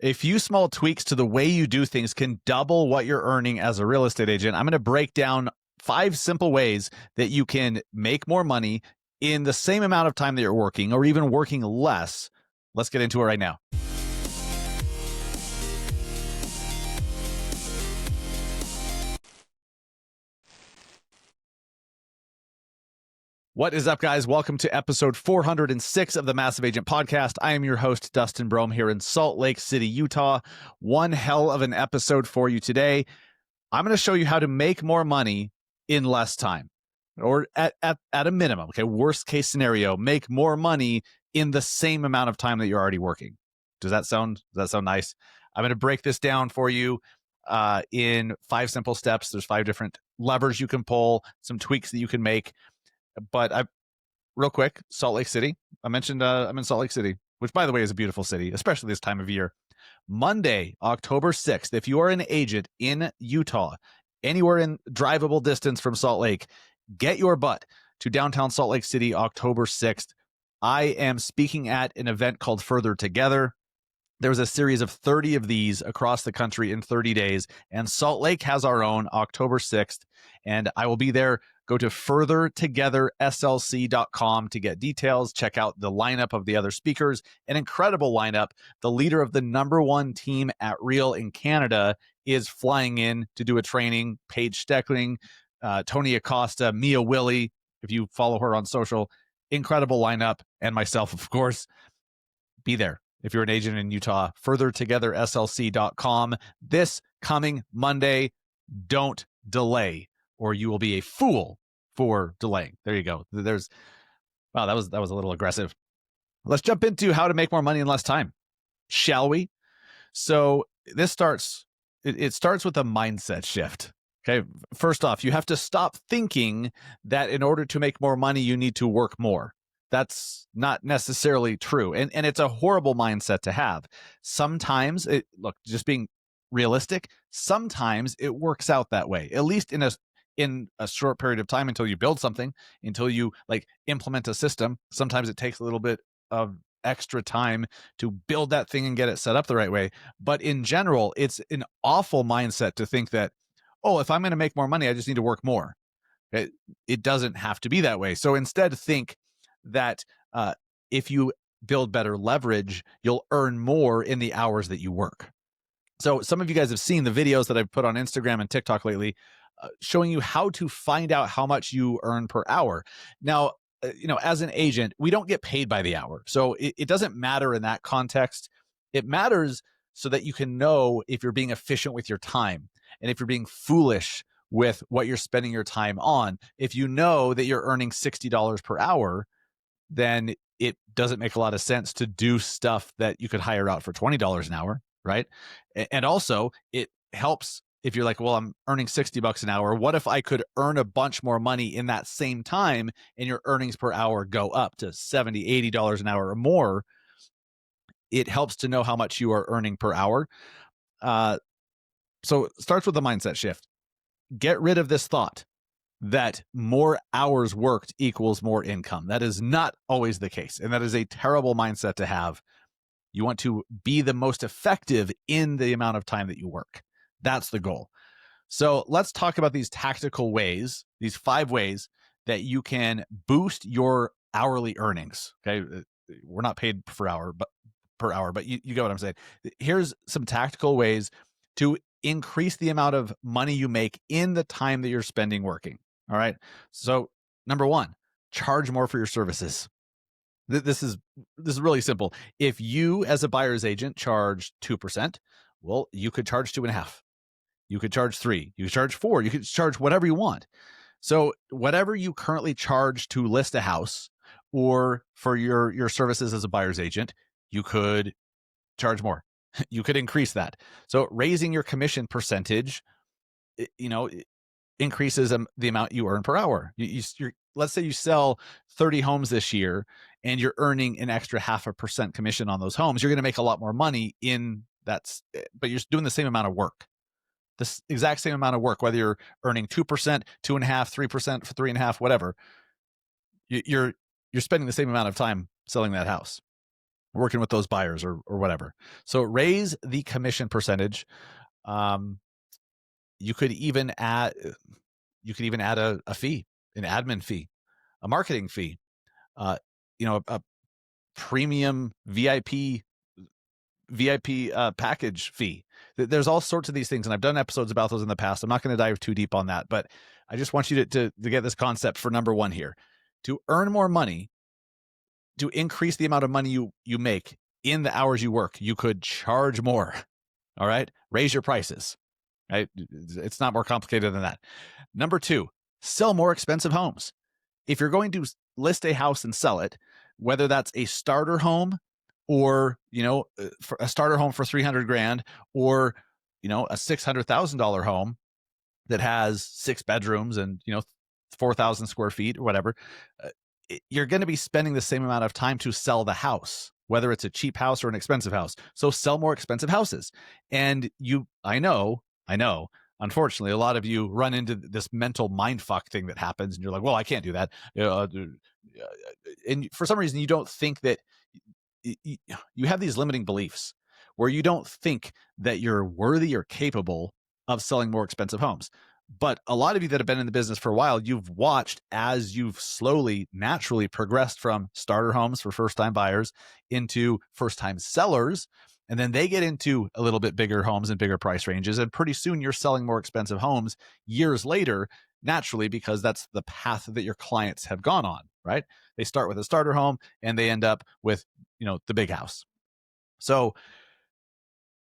A few small tweaks to the way you do things can double what you're earning as a real estate agent. I'm going to break down 5 simple ways that you can make more money in the same amount of time that you're working, or even working less. Let's get into it right now. What is up, guys? Welcome to episode 406 of the Massive Agent Podcast. I am your host, Dustin Brohm, here in Salt Lake City, Utah. One hell of an episode for you today. I'm going to show you how to make more money in less time, or at a minimum. Okay, worst case scenario, make more money in the same amount of time that you're already working. Does that sound nice? I'm going to break this down for you in 5 simple steps. There's 5 different levers you can pull, some tweaks that you can make. But real quick, Salt Lake City. I mentioned I'm in Salt Lake City, which, by the way, is a beautiful city, especially this time of year. Monday, October 6th, if you are an agent in Utah, anywhere in drivable distance from Salt Lake, get your butt to downtown Salt Lake City, October 6th. I am speaking at an event called Further Together. There was a series of 30 of these across the country in 30 days, and Salt Lake has our own October 6th, and I will be there. Go to furthertogetherslc.com to get details. Check out the lineup of the other speakers, an incredible lineup. The leader of the #1 team at Real in Canada is flying in to do a training. Paige Steckling, Tony Acosta, Mia Willie, if you follow her on social. Incredible lineup, and myself, of course. Be there if you're an agent in Utah. Furthertogetherslc.com this coming Monday. Don't delay, or you will be a fool for delaying. There you go. Wow, that was a little aggressive. Let's jump into how to make more money in less time, shall we? So it starts with a mindset shift. Okay, first off, you have to stop thinking that in order to make more money, you need to work more. That's not necessarily true. And it's a horrible mindset to have. Sometimes, just being realistic, sometimes it works out that way, at least in a short period of time, until you build something, until you implement a system. Sometimes it takes a little bit of extra time to build that thing and get it set up the right way. But in general, it's an awful mindset to think that, oh, if I'm going to make more money, I just need to work more. It doesn't have to be that way. So instead, think that if you build better leverage, you'll earn more in the hours that you work. So some of you guys have seen the videos that I've put on Instagram and TikTok lately, showing you how to find out how much you earn per hour. Now, as an agent, we don't get paid by the hour. So it doesn't matter in that context. It matters so that you can know if you're being efficient with your time and if you're being foolish with what you're spending your time on. If you know that you're earning $60 per hour, then it doesn't make a lot of sense to do stuff that you could hire out for $20 an hour, right? And also, it helps if you're like, well, I'm earning $60 an hour. What if I could earn a bunch more money in that same time and your earnings per hour go up to $70, $80 an hour or more? It helps to know how much you are earning per hour. So it starts with a mindset shift. Get rid of this thought that more hours worked equals more income. That is not always the case. And that is a terrible mindset to have. You want to be the most effective in the amount of time that you work. That's the goal. So let's talk about these tactical ways, these 5 ways that you can boost your hourly earnings. Okay. We're not paid per hour, but you get what I'm saying. Here's some tactical ways to increase the amount of money you make in the time that you're spending working. All right. So number 1, charge more for your services. This is really simple. If you, as a buyer's agent, charge 2%, well, you could charge 2.5. You could charge 3. You could charge 4. You could charge whatever you want. So whatever you currently charge to list a house or for your services as a buyer's agent, you could charge more. You could increase that. So raising your commission percentage, increases the amount you earn per hour. Let's say you sell 30 homes this year and you're earning an extra 0.5% commission on those homes. You're going to make a lot more money but you're doing the same amount of work, the exact same amount of work, whether you're earning 2%, 2.5%, 3%, 3.5%, whatever. You're spending the same amount of time selling that house. working with those buyers or whatever. So raise the commission percentage. You could even add a fee, an admin fee, a marketing fee, a premium VIP package fee. There's all sorts of these things, and I've done episodes about those in the past. I'm not going to dive too deep on that, but I just want you to get this concept for number one here. To earn more money, to increase the amount of money you make in the hours you work, you could charge more. All right? Raise your prices. Right? It's not more complicated than that. Number two, sell more expensive homes. If you're going to list a house and sell it, whether that's a starter home or, for a starter home for 300 grand or, a $600,000 home that has 6 bedrooms and, 4,000 square feet or whatever, you're going to be spending the same amount of time to sell the house, whether it's a cheap house or an expensive house. So sell more expensive houses. And I know, unfortunately, a lot of you run into this mental mind fuck thing that happens and you're like, well, I can't do that. And for some reason, you don't think that you have these limiting beliefs where you don't think that you're worthy or capable of selling more expensive homes. But a lot of you that have been in the business for a while, you've watched as you've slowly, naturally progressed from starter homes for first-time buyers into first-time sellers. And then they get into a little bit bigger homes and bigger price ranges. And pretty soon you're selling more expensive homes years later, naturally, because that's the path that your clients have gone on, right? They start with a starter home and they end up with, the big house. So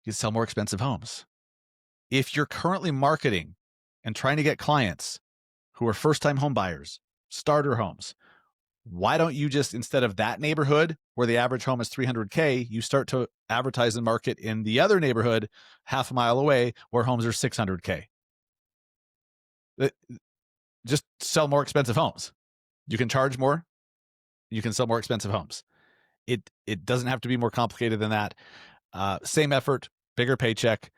you sell more expensive homes. If you're currently marketing and trying to get clients who are first-time home buyers, starter homes, why don't you just, instead of that neighborhood where the average home is 300K, you start to advertise and market in the other neighborhood half a mile away where homes are 600K? Just sell more expensive homes. You can charge more. You can sell more expensive homes. It doesn't have to be more complicated than that. Same effort, bigger paycheck.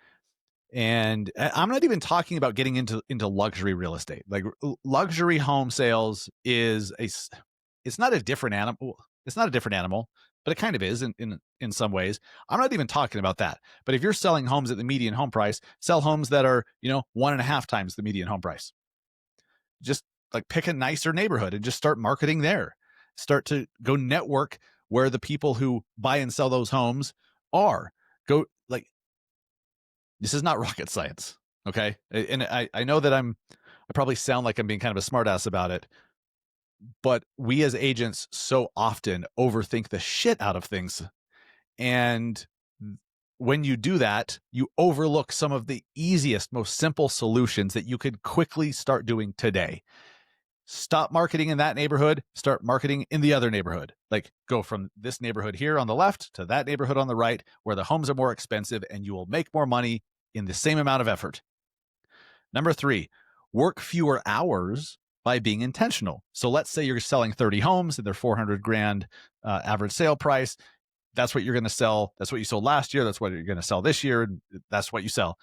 And I'm not even talking about getting into luxury real estate. Like luxury home sales it's not a different animal. It's not a different animal, but it kind of is in some ways. I'm not even talking about that. But if you're selling homes at the median home price, sell homes that are, 1.5 times the median home price. Just like pick a nicer neighborhood and just start marketing there. Start to go network where the people who buy and sell those homes are. This is not rocket science, okay? And I know that I probably sound like I'm being kind of a smartass about it, but we as agents so often overthink the shit out of things. And when you do that, you overlook some of the easiest, most simple solutions that you could quickly start doing today. Stop marketing in that neighborhood, start marketing in the other neighborhood. Like go from this neighborhood here on the left to that neighborhood on the right, where the homes are more expensive and you will make more money in the same amount of effort. Number 3, work fewer hours by being intentional. So let's say you're selling 30 homes and they're 400 grand average sale price. That's what you're going to sell. That's what you sold last year. That's what you're going to sell this year. And that's what you sell.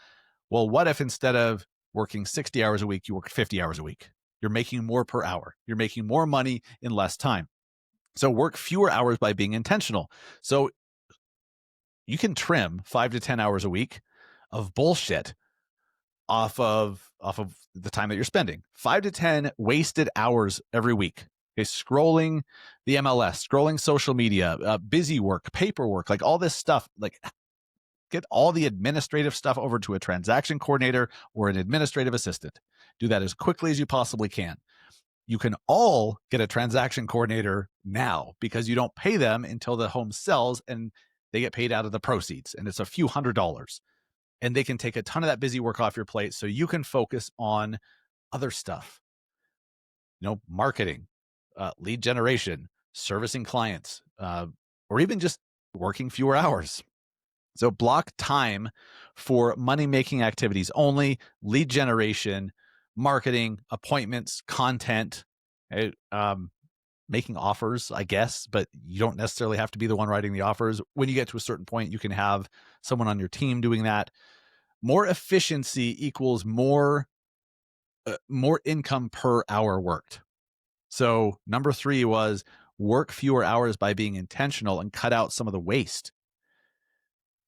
Well, what if instead of working 60 hours a week, you work 50 hours a week? You're making more per hour. You're making more money in less time. So work fewer hours by being intentional. So you can trim 5 to 10 hours a week of bullshit off of the time that you're spending. 5 to 10 wasted hours every week. Okay, scrolling the MLS, scrolling social media, busy work, paperwork, like all this stuff. Like get all the administrative stuff over to a transaction coordinator or an administrative assistant. Do that as quickly as you possibly can. You can all get a transaction coordinator now because you don't pay them until the home sells and they get paid out of the proceeds. And it's a few $100s. And they can take a ton of that busy work off your plate so you can focus on other stuff. Marketing, lead generation, servicing clients, or even just working fewer hours. So block time for money-making activities only, lead generation, marketing, appointments, content, making offers, I guess, but you don't necessarily have to be the one writing the offers. When you get to a certain point, you can have someone on your team doing that. More efficiency equals more income per hour worked. So number 3 was work fewer hours by being intentional and cut out some of the waste.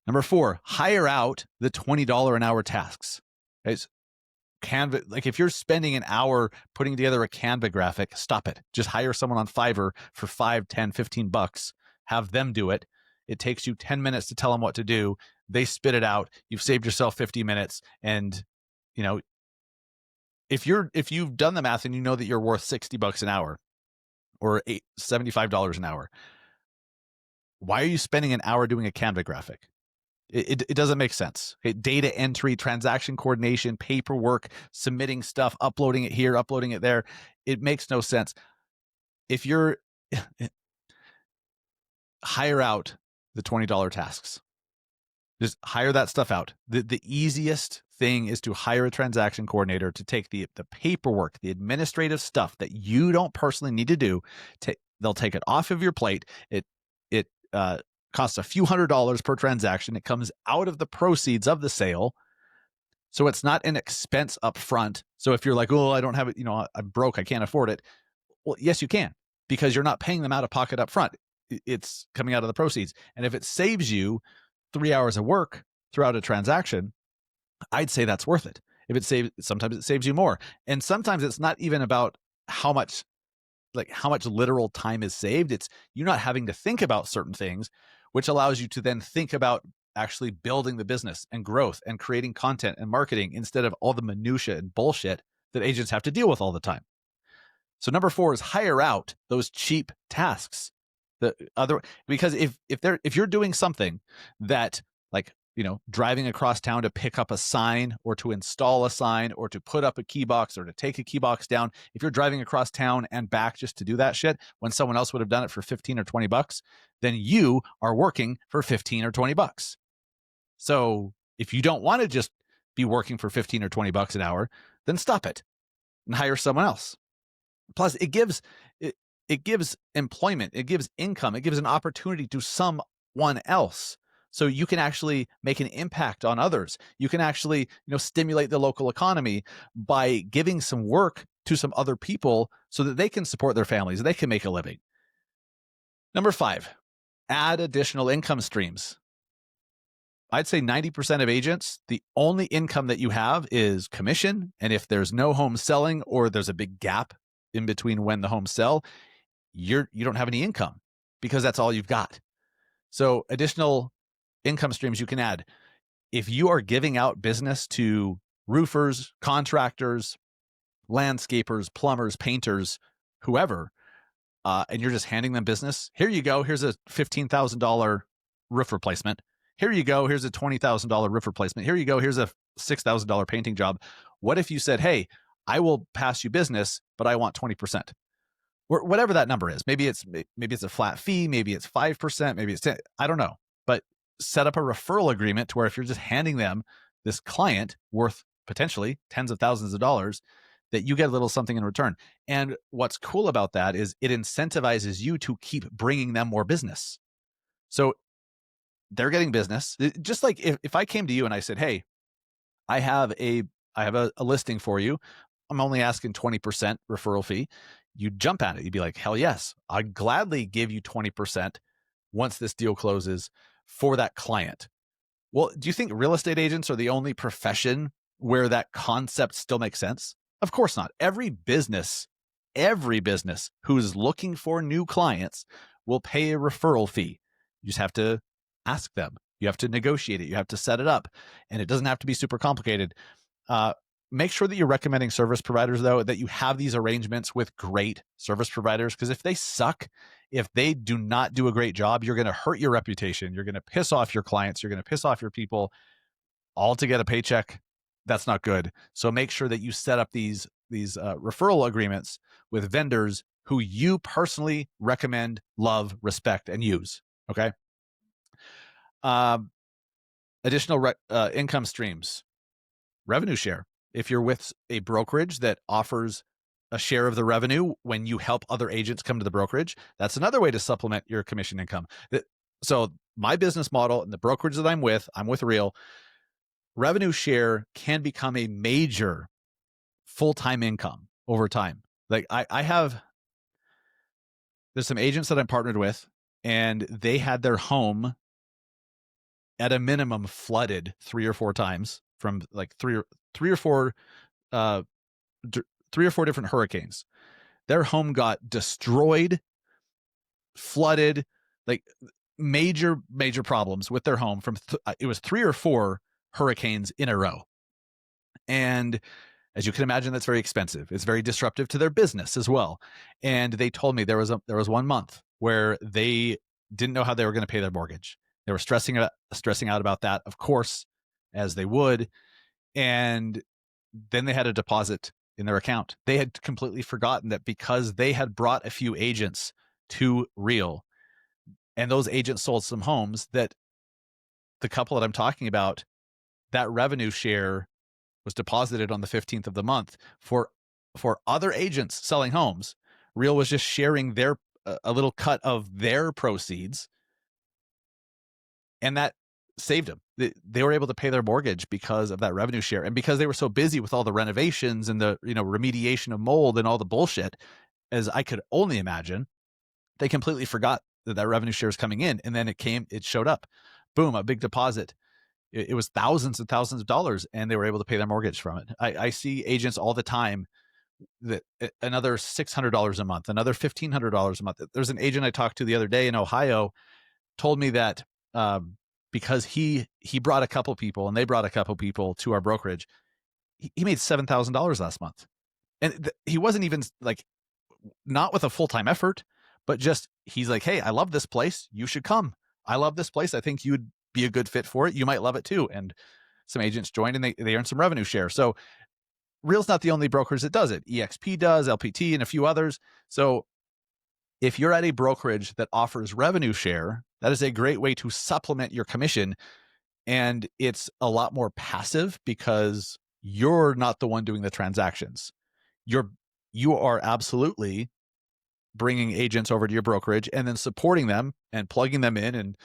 Number 4, hire out the $20 an hour tasks. It's Canva, like if you're spending an hour putting together a Canva graphic, stop it. Just hire someone on Fiverr for 5, 10, 15 bucks. Have them do it. It takes you 10 minutes to tell them what to do. They spit it out. You've saved yourself 50 minutes. And, you know, if you've done the math and you know that you're worth 60 bucks an hour or $75 an hour, why are you spending an hour doing a Canva graphic? It doesn't make sense. Data entry, transaction coordination, paperwork, submitting stuff, uploading it here, uploading it there. It makes no sense. If you're hire out the $20 tasks, just hire that stuff out. The easiest thing is to hire a transaction coordinator to take the paperwork, the administrative stuff that you don't personally need to do. They'll take it off of your plate. It costs a few $100s per transaction. It comes out of the proceeds of the sale. So it's not an expense up front. So if you're like, oh, I don't have it, I'm broke, I can't afford it. Well, yes, you can, because you're not paying them out of pocket up front. It's coming out of the proceeds. And if it saves you 3 hours of work throughout a transaction, I'd say that's worth it. Sometimes it saves you more. And sometimes it's not even about how much literal time is saved. It's you not having to think about certain things, which allows you to then think about actually building the business and growth and creating content and marketing instead of all the minutia and bullshit that agents have to deal with all the time. So number 4 is hire out those cheap tasks. Because if you're doing something that, like, driving across town to pick up a sign or to install a sign or to put up a key box or to take a key box down, if you're driving across town and back just to do that shit when someone else would have done it for 15 or 20 bucks, then you are working for 15 or 20 bucks. So if you don't want to just be working for 15 or 20 bucks an hour, then stop it and hire someone else. Plus, it gives employment, it gives income, it gives an opportunity to someone else. So you can actually make an impact on others. You can actually, stimulate the local economy by giving some work to some other people so that they can support their families, they can make a living. Number 5, add additional income streams. I'd say 90% of agents, the only income that you have is commission. And if there's no home selling or there's a big gap in between when the homes sell, you don't have any income because that's all you've got. So additional income streams you can add. If you are giving out business to roofers, contractors, landscapers, plumbers, painters, whoever, and you're just handing them business, here you go, here's a $15,000 roof replacement. Here you go, here's a $20,000 roof replacement. Here you go, here's a $6,000 painting job. What if you said, hey, I will pass you business, but I want 20%? Or whatever that number is. Maybe it's a flat fee, maybe it's 5%, maybe it's 10, I don't know. But set up a referral agreement to where if you're just handing them this client worth potentially tens of thousands of dollars, that you get a little something in return. And what's cool about that is it incentivizes you to keep bringing them more business. So they're getting business. Just like if I came to you and I said, hey, I have a listing for you. I'm only asking 20% referral fee. You'd jump at it. You'd be like, hell yes, I'd gladly give you 20% once this deal closes for that client. Well, do you think real estate agents are the only profession where that concept still makes sense? Of course not. Every business who's looking for new clients will pay a referral fee. You just have to ask them. You have to negotiate it. You have to set it up. And it doesn't have to be super complicated. Make sure that you're recommending service providers, though, that you have these arrangements with great service providers, because if they suck, if they do not do a great job, you're going to hurt your reputation. You're going to piss off your clients. You're going to piss off your people, all to get a paycheck. That's not good. So make sure that you set up these referral agreements with vendors who you personally recommend, love, respect, and use. Okay. Additional income streams, revenue share. If you're with a brokerage that offers a share of the revenue when you help other agents come to the brokerage, that's another way to supplement your commission income. So my business model and the brokerage that I'm with Real, revenue share can become a major full-time income over time. Like I have there's some agents that I'm partnered with, and they had their home at a minimum flooded 3 or 4 times from like three or four uh 3 or 4 different hurricanes. Their home got destroyed, flooded, like major problems with their home from it was 3 or 4 hurricanes in a row. And as you can imagine, that's very expensive. It's very disruptive to their business as well. And they told me there was 1 month where they didn't know how they were going to pay their mortgage. They were stressing out about that, of course, as they would. And then they had a deposit in their account. They had completely forgotten that because they had brought a few agents to Real, and those agents sold some homes, that the couple that I'm talking about, that revenue share was deposited on the 15th of the month for other agents selling homes. Real was just sharing their a little cut of their proceeds, and that saved them. They were able to pay their mortgage because of that revenue share, and because they were so busy with all the renovations and the remediation of mold and all the bullshit, as I could only imagine, they completely forgot that revenue share is coming in, and then it showed up, boom, a big deposit. It was thousands and thousands of dollars, and they were able to pay their mortgage from it. I see agents all the time that another $600 a month, another $1,500 a month. There's an agent I talked to the other day in Ohio, told me that because he brought a couple people and they brought a couple people to our brokerage, he made $7,000 last month, and he wasn't even like, not with a full-time effort, but just, he's like, hey, I love this place, you should come. I love this place, I think you'd be a good fit for it, you might love it too. And some agents joined, and they earned some revenue share. So Real's not the only brokers that does it. EXP does, LPT, and a few others. So if you're at a brokerage that offers revenue share, that is a great way to supplement your commission. And it's a lot more passive because you're not the one doing the transactions. You are absolutely bringing agents over to your brokerage and then supporting them and plugging them in. And,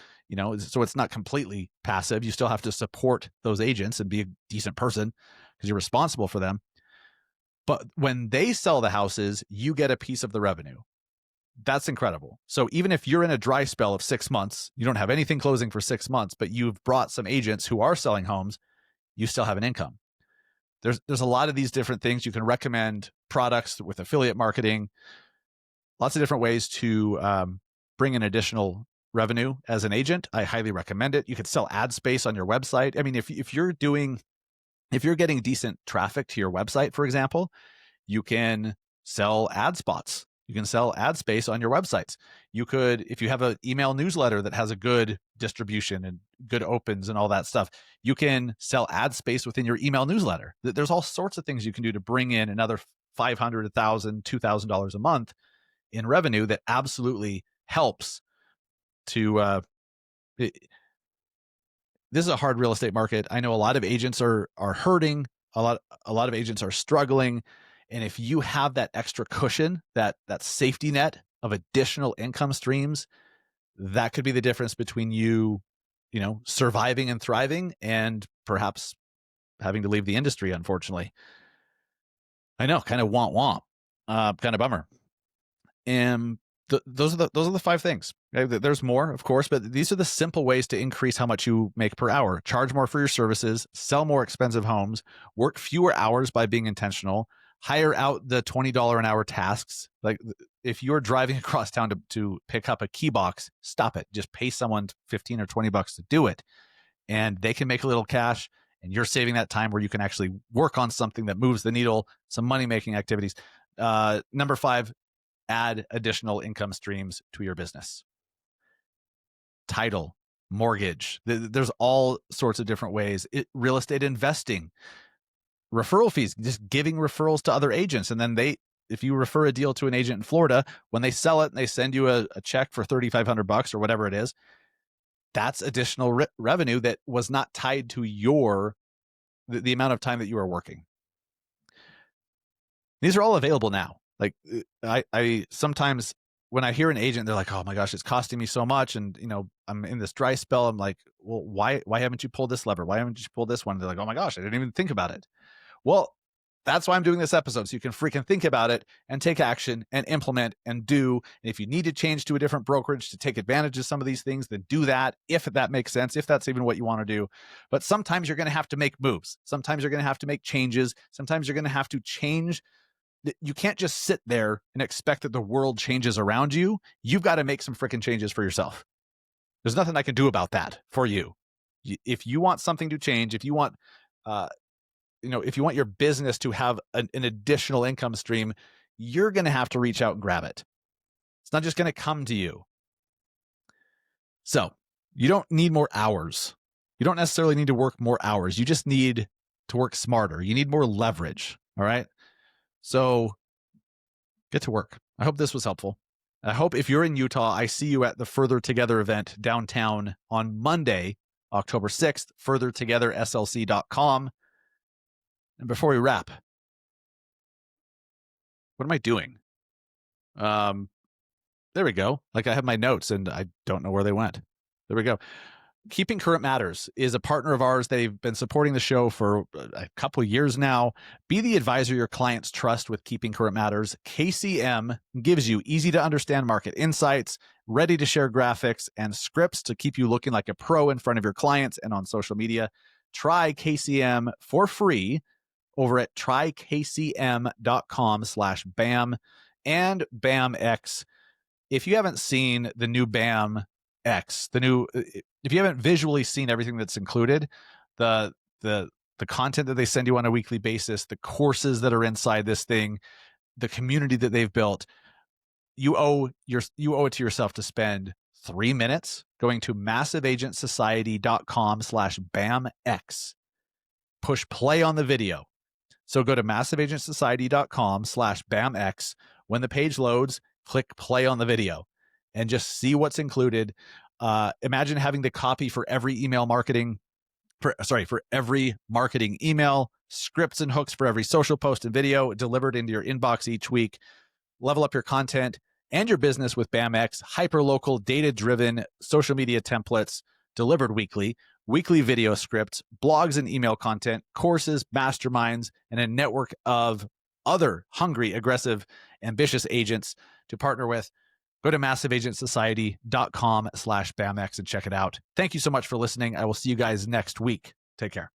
so it's not completely passive. You still have to support those agents and be a decent person because you're responsible for them. But when they sell the houses, you get a piece of the revenue. That's incredible. So even if you're in a dry spell of 6 months, you don't have anything closing for 6 months, but you've brought some agents who are selling homes, you still have an income. There's a lot of these different things. You can recommend products with affiliate marketing, lots of different ways to bring in additional revenue as an agent. I highly recommend it. You could sell ad space on your website. I mean, if you're getting decent traffic to your website, for example, you can sell ad spots. You can sell ad space on your websites. You could, if you have an email newsletter that has a good distribution and good opens and all that stuff, you can sell ad space within your email newsletter. There's all sorts of things you can do to bring in another $500, $1,000, $2,000 a month in revenue that absolutely helps to this is a hard real estate market. I know a lot of agents are hurting. A lot of agents are struggling. And if you have that extra cushion, that safety net of additional income streams, that could be the difference between you surviving and thriving and perhaps having to leave the industry, unfortunately. I know, kind of womp, kind of bummer. And those are the 5 things. There's more, of course, but these are the simple ways to increase how much you make per hour. Charge more for your services, sell more expensive homes, work fewer hours by being intentional, hire out the $20 an hour tasks. Like if you're driving across town to pick up a key box, stop it. Just pay someone 15 or 20 bucks to do it. And they can make a little cash, and you're saving that time where you can actually work on something that moves the needle, some money-making activities. Number 5, add additional income streams to your business. Title, mortgage. There's all sorts of different ways. Real estate investing, referral fees, just giving referrals to other agents. And then if you refer a deal to an agent in Florida, when they sell it and they send you a check for $3,500 or whatever it is, that's additional revenue that was not tied to the amount of time that you are working. These are all available now. Like I sometimes when I hear an agent, they're like, oh my gosh, it's costing me so much. And I'm in this dry spell. I'm like, well, why haven't you pulled this lever? Why haven't you pulled this one? They're like, oh my gosh, I didn't even think about it. Well, That's why I'm doing this episode, so you can freaking think about it and take action and implement and do. And if you need to change to a different brokerage to take advantage of some of these things, then do that, if that makes sense, if that's even what you want to do. But sometimes you're going to have to make moves. Sometimes you're going to have to make changes. Sometimes you're going to have to change. You can't just sit there and expect that the world changes around you. You've got to make some freaking changes for yourself. There's nothing I can do about that for you. If you want something to change, if you want, if you want your business to have an additional income stream, you're going to have to reach out and grab it. It's not just going to come to you. So you don't need more hours. You don't necessarily need to work more hours. You just need to work smarter. You need more leverage. All right. So get to work. I hope this was helpful. I hope if you're in Utah, I see you at the Further Together event downtown on Monday, October 6th, furthertogetherslc.com. And before we wrap, what am I doing? There we go. Like, I have my notes and I don't know where they went. There we go. Keeping Current Matters is a partner of ours. They've been supporting the show for a couple of years now. Be the advisor your clients trust with Keeping Current Matters. KCM gives you easy to understand market insights, ready to share graphics, and scripts to keep you looking like a pro in front of your clients and on social media. Try KCM for free over at trykcm.com/BAM and BAMX. If you haven't seen the new BAM X, if you haven't visually seen everything that's included, the content that they send you on a weekly basis, the courses that are inside this thing, the community that they've built, you owe it to yourself to spend 3 minutes going to massiveagentsociety.com/BAMX. Push play on the video. So go to massiveagentsociety.com/BAMX. When the page loads, click play on the video and just see what's included. Imagine having the copy for every for every marketing email, scripts and hooks for every social post and video delivered into your inbox each week. Level up your content and your business with BAMX, hyper-local, data-driven social media templates delivered weekly video scripts, blogs and email content, courses, masterminds, and a network of other hungry, aggressive, ambitious agents to partner with. Go to massiveagentsociety.com/BAMX and check it out. Thank you so much for listening. I will see you guys next week. Take care.